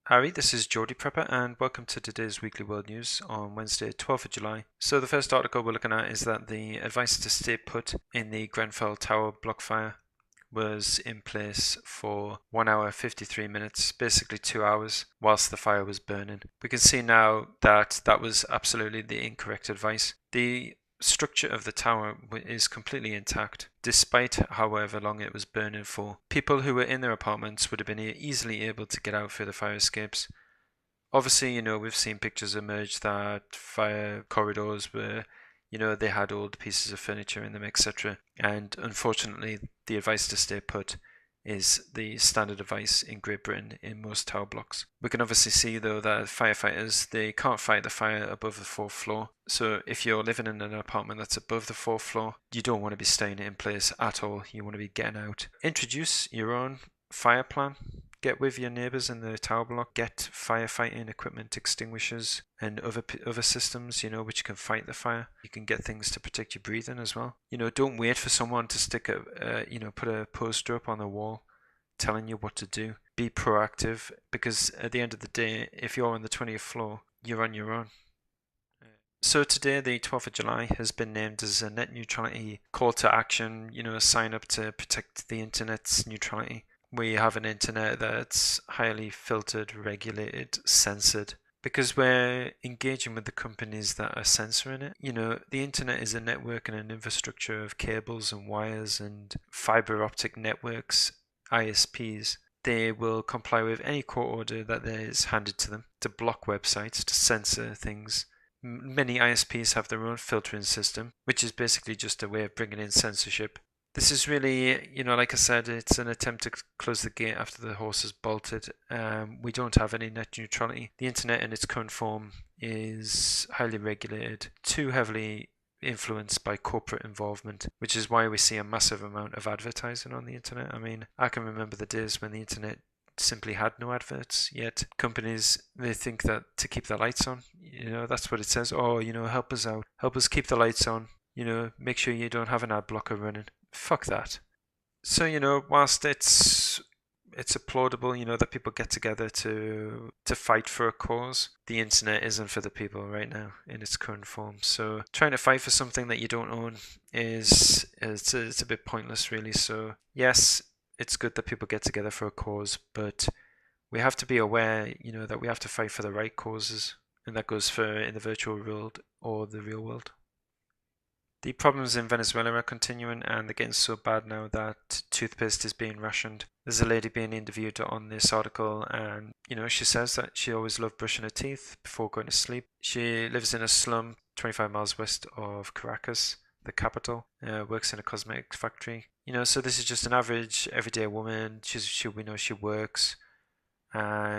Harry, this is Geordie Prepper, and welcome to today's Weekly World News on Wednesday, 12th of July. So the first article we're looking at is that the advice to stay put in the Grenfell Tower block fire was in place for 1 hour 53 minutes, basically 2 hours, whilst the fire was burning. We can see now that that was absolutely the incorrect advice. The structure of the tower is completely intact, despite however long it was burning for. People who were in their apartments would have been easily able to get out through the fire escapes. Obviously, we've seen pictures emerge that fire corridors were, they had old pieces of furniture in them, etc. And unfortunately, the advice to stay put is the standard advice in Great Britain in most tower blocks. We can obviously see though that firefighters, they can't fight the fire above the 4th floor. So if you're living in an apartment that's above the 4th floor, you don't want to be staying in place at all. You want to be getting out. Introduce your own fire plan. Get with your neighbours in the tower block, get firefighting equipment, extinguishers and other systems, which can fight the fire. You can get things to protect your breathing as well. Don't wait for someone to put a poster up on the wall telling you what to do. Be proactive, because at the end of the day, if you're on the 20th floor, you're on your own. So today, the 12th of July, has been named as a net neutrality call to action, sign up to protect the internet's neutrality. We have an internet that's highly filtered, regulated, censored, because we're engaging with the companies that are censoring it. The internet is a network and an infrastructure of cables and wires and fiber optic networks, ISPs. They will comply with any court order that is handed to them to block websites, to censor things. Many ISPs have their own filtering system, which is basically just a way of bringing in censorship. This is really, like I said, it's an attempt to close the gate after the horse has bolted. We don't have any net neutrality. The internet in its current form is highly regulated, too heavily influenced by corporate involvement, which is why we see a massive amount of advertising on the internet. I mean, I can remember the days when the internet simply had no adverts, yet companies, they think that to keep the lights on, that's what it says. Oh, help us out, help us keep the lights on, make sure you don't have an ad blocker running. Fuck that. So, whilst it's applaudable, that people get together to fight for a cause, the internet isn't for the people right now in its current form. So trying to fight for something that you don't own it's a bit pointless, really. So yes, it's good that people get together for a cause, but we have to be aware, that we have to fight for the right causes, and that goes for in the virtual world or the real world. The problems in Venezuela are continuing, and they're getting so bad now that toothpaste is being rationed. There's a lady being interviewed on this article, and she says that she always loved brushing her teeth before going to sleep. She lives in a slum 25 miles west of Caracas, the capital. Works in a cosmetics factory. So this is just an average everyday woman. We know she works.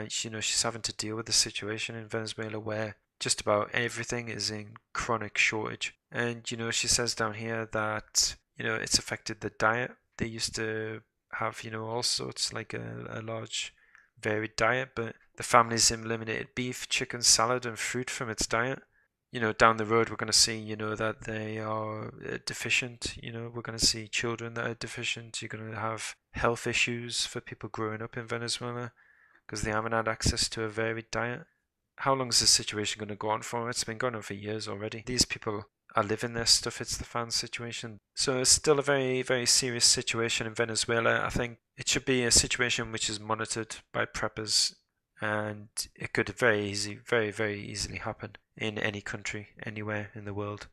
She's having to deal with the situation in Venezuela where just about everything is in chronic shortage. And she says down here that it's affected the diet. They used to have all sorts, like a large varied diet, but the family's eliminated beef, chicken, salad and fruit from its diet. Down the road we're going to see that they are deficient. We're going to see children that are deficient. You're going to have health issues for people growing up in Venezuela because they haven't had access to a varied diet. How long is this situation going to go on for? It's been going on for years already. These people are living their stuff. It's the fan situation. So it's still a very, very serious situation in Venezuela. I think it should be a situation which is monitored by preppers, and it could very, very easily happen in any country, anywhere in the world.